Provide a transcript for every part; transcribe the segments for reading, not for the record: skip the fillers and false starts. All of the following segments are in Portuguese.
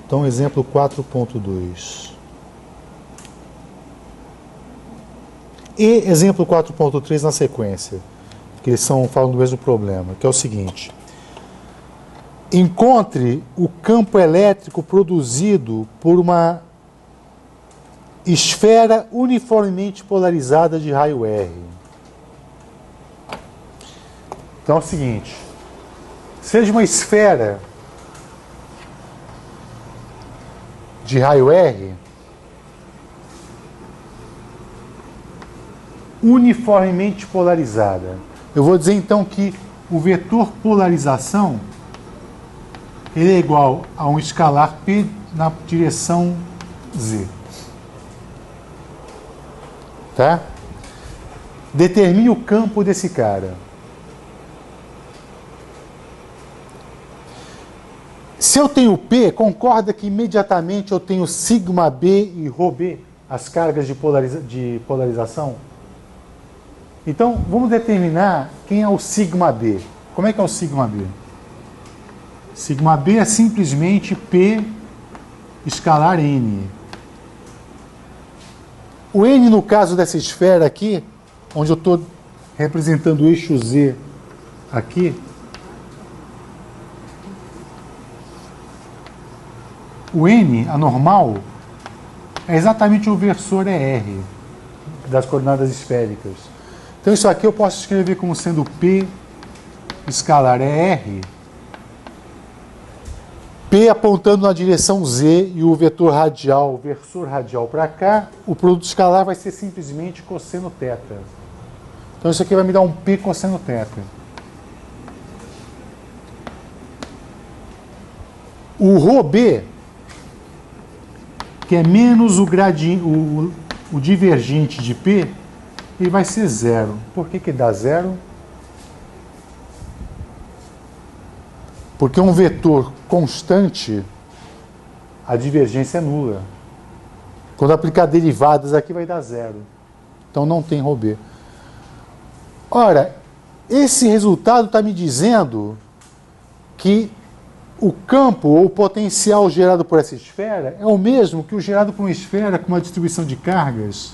Então, exemplo 4.2. E exemplo 4.3 na sequência, que eles falam do mesmo problema, que é o seguinte. Encontre o campo elétrico produzido por uma esfera uniformemente polarizada de raio R. Então é o seguinte, seja uma esfera de raio R uniformemente polarizada. Eu vou dizer então que o vetor polarização ele é igual a um escalar P na direção Z. Tá? Determine o campo desse cara. Se eu tenho P, concorda que imediatamente eu tenho sigma B e rho B, as cargas de polarização? Então, vamos determinar quem é o sigma B. Como é que é o sigma B? Sigma B é simplesmente P escalar N. O N, no caso dessa esfera aqui, onde eu estou representando o eixo Z aqui, o N, a normal, é exatamente o versor ER das coordenadas esféricas. Então isso aqui eu posso escrever como sendo P escalar ER, P apontando na direção Z e o vetor radial, o versor radial para cá, o produto escalar vai ser simplesmente cosseno θ. Então isso aqui vai me dar um P cosseno θ. O rho B, que é menos o divergente de P, ele vai ser zero. Por que dá zero? Porque um vetor constante, a divergência é nula. Quando aplicar derivadas aqui vai dar zero. Então não tem ρ B. Ora, esse resultado está me dizendo que o campo ou o potencial gerado por essa esfera é o mesmo que o gerado por uma esfera com uma distribuição de cargas.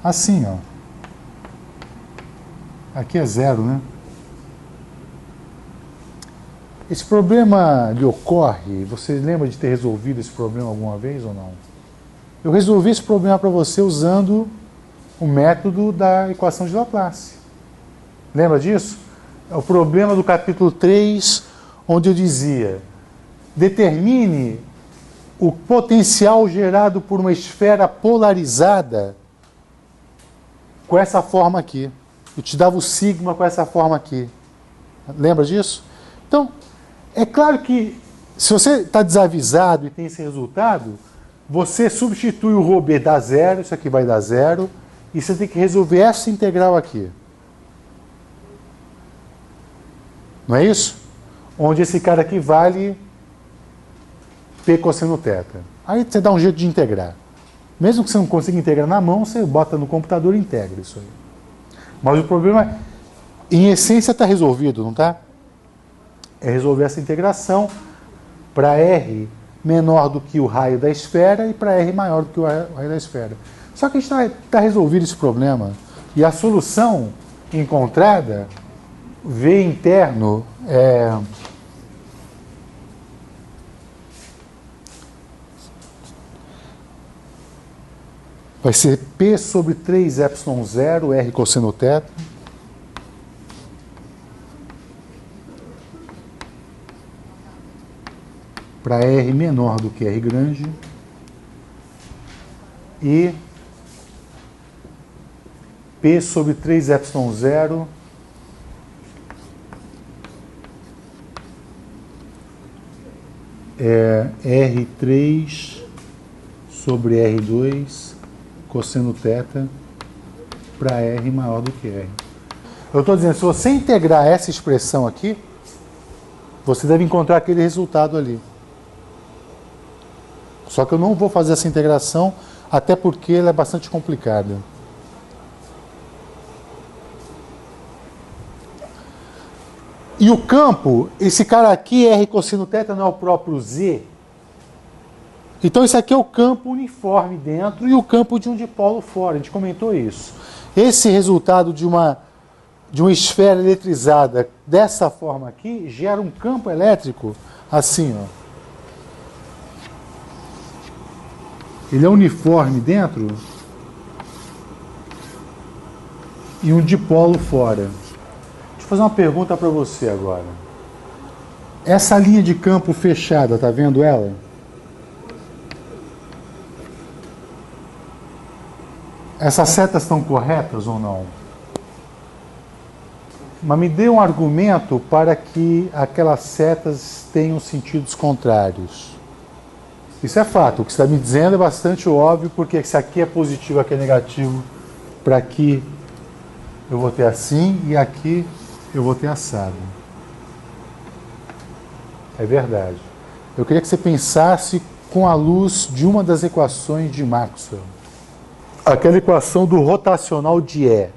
Assim, ó. Aqui é zero, né? Esse problema lhe ocorre? Você lembra de ter resolvido esse problema alguma vez ou não? Eu resolvi esse problema para você usando o método da equação de Laplace. Lembra disso? É o problema do capítulo 3, onde eu dizia: determine o potencial gerado por uma esfera polarizada com essa forma aqui. Eu te dava o sigma com essa forma aqui. Lembra disso? Então, é claro que se você está desavisado e tem esse resultado, você substitui o ρ B dá zero, isso aqui vai dar zero, e você tem que resolver essa integral aqui. Não é isso? Onde esse cara aqui vale P cosseno θ. Aí você dá um jeito de integrar. Mesmo que você não consiga integrar na mão, você bota no computador e integra isso aí. Mas o problema, em essência, está resolvido, não está? É resolver essa integração para R menor do que o raio da esfera e para R maior do que o raio da esfera. Só que a gente está resolvido esse problema. E a solução encontrada, V interno, vai ser P sobre 3 epsilon 0 R cosseno θ para R menor do que R grande e P sobre 3 epsilon 0 R3 sobre R2 cosseno θ para R maior do que R. Eu estou dizendo, se você integrar essa expressão aqui, você deve encontrar aquele resultado ali. Só que eu não vou fazer essa integração, até porque ela é bastante complicada. E E o campo, esse cara aqui, R cosseno θ, não é o próprio Z? Então esse aqui é o campo uniforme dentro e o campo de um dipolo fora. A gente comentou isso. Esse resultado de uma esfera eletrizada dessa forma aqui gera um campo elétrico assim, ó. Ele é uniforme dentro e um dipolo fora. Deixa eu fazer uma pergunta para você agora. Essa linha de campo fechada, tá vendo ela? Essas setas estão corretas ou não? Mas me dê um argumento para que aquelas setas tenham sentidos contrários. Isso é fato. O que você está me dizendo é bastante óbvio, porque se aqui é positivo, aqui é negativo, para aqui eu vou ter assim e aqui eu vou ter assado. É verdade. Eu queria que você pensasse com a luz de uma das equações de Maxwell. Aquela equação do rotacional de E.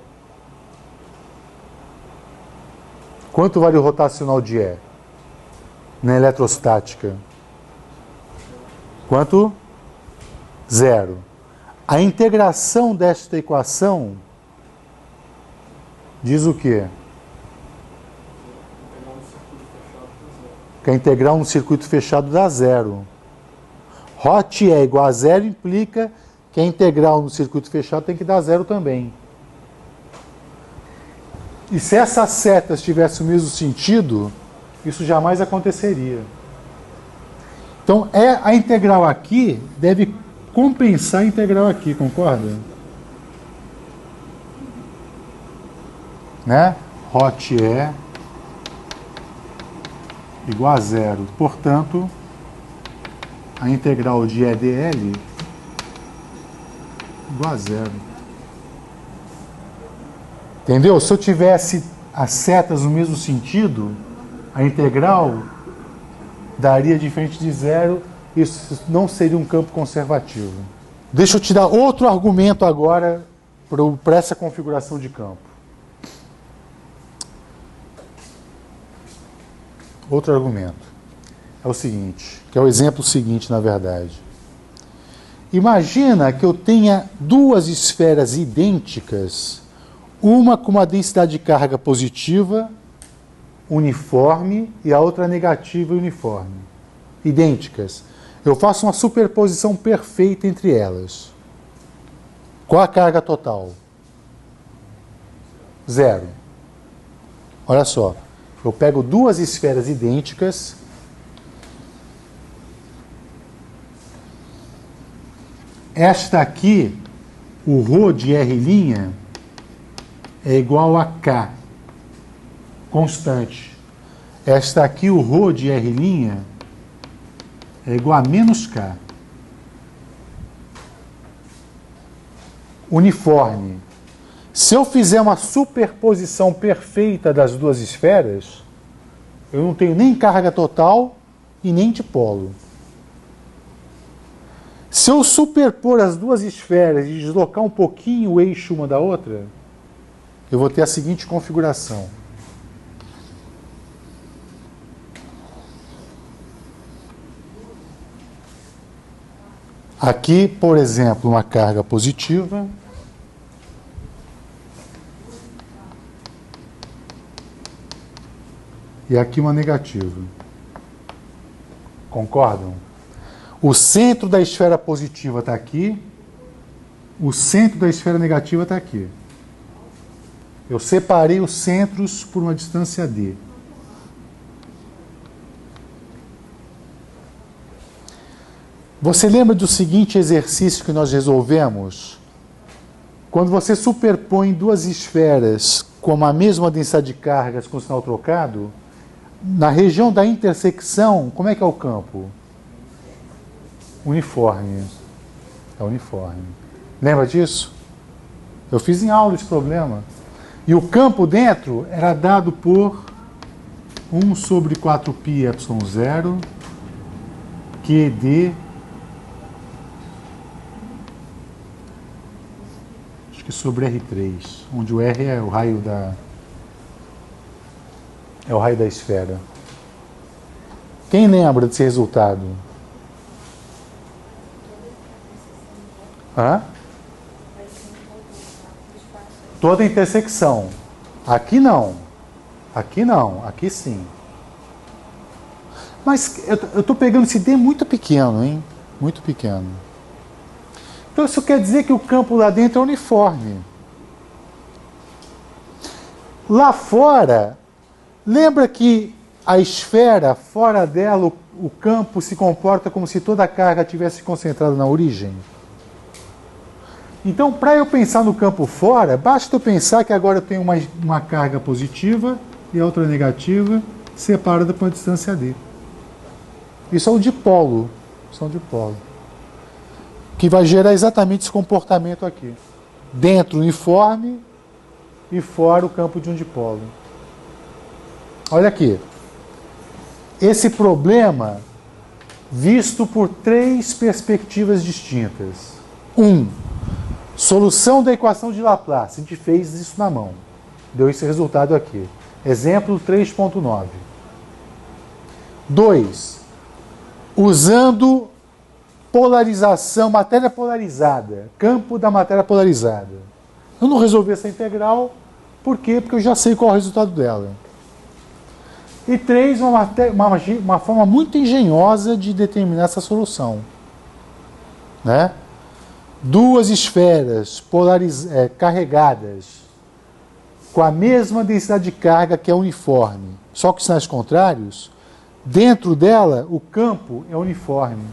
Quanto vale o rotacional de E na eletrostática? Quanto? 0. A integração desta equação diz o quê? Que a integral no circuito fechado dá 0. Rot E igual a 0 implica que a integral no circuito fechado tem que dar 0 também. E se essas setas tivessem o mesmo sentido, isso jamais aconteceria. Então, a integral aqui deve compensar a integral aqui, concorda? Né? Rot E igual a 0. Portanto, a integral de E dl igual a 0. Entendeu? Se eu tivesse as setas no mesmo sentido, a integral daria diferente de 0, isso não seria um campo conservativo. Deixa eu te dar outro argumento agora para essa configuração de campo. Outro argumento é o seguinte, que é o exemplo seguinte, na verdade. Imagina que eu tenha duas esferas idênticas, uma com uma densidade de carga positiva, uniforme, e a outra negativa e uniforme. Idênticas. Eu faço uma superposição perfeita entre elas. Qual a carga total? 0. Olha só. Eu pego duas esferas idênticas. Esta aqui, o ρ de R' é igual a K, constante. Esta aqui, o ρ de R' é igual a menos K. Uniforme. Se eu fizer uma superposição perfeita das duas esferas, eu não tenho nem carga total e nem dipolo. Se eu superpor as duas esferas e deslocar um pouquinho o eixo uma da outra, eu vou ter a seguinte configuração. Aqui, por exemplo, uma carga positiva. E aqui uma negativa. Concordam? O centro da esfera positiva está aqui. O centro da esfera negativa está aqui. Eu separei os centros por uma distância d. Você lembra do seguinte exercício que nós resolvemos? Quando você superpõe duas esferas com a mesma densidade de cargas com sinal trocado, na região da intersecção, como é que é o campo? Uniforme. É uniforme. Lembra disso? Eu fiz em aula esse problema. E o campo dentro era dado por 1 sobre 4π ε0 QD, acho que sobre R3, onde o R é o raio da... É o raio da esfera. Quem lembra desse resultado? Hã? Toda intersecção. Aqui não. Aqui não. Aqui sim. Mas eu estou pegando esse D muito pequeno, hein? Muito pequeno. Então isso quer dizer que o campo lá dentro é uniforme. Lá fora, lembra que a esfera, fora dela, o campo se comporta como se toda a carga tivesse concentrada na origem? Então, para eu pensar no campo fora, basta eu pensar que agora eu tenho uma carga positiva e outra negativa, separada por uma distância d. Isso é o dipolo. Isso é um dipolo. Que vai gerar exatamente esse comportamento aqui. Dentro uniforme e fora o campo de um dipolo. Olha aqui. Esse problema visto por 3 perspectivas distintas. 1. Solução da equação de Laplace. A gente fez isso na mão. Deu esse resultado aqui. Exemplo 3.9. 2. Usando polarização, matéria polarizada. Campo da matéria polarizada. Eu não resolvi essa integral. Por quê? Porque eu já sei qual é o resultado dela. E 3, uma forma muito engenhosa de determinar essa solução. Né? 2 esferas carregadas com a mesma densidade de carga que é uniforme, só com sinais contrários, dentro dela o campo é uniforme.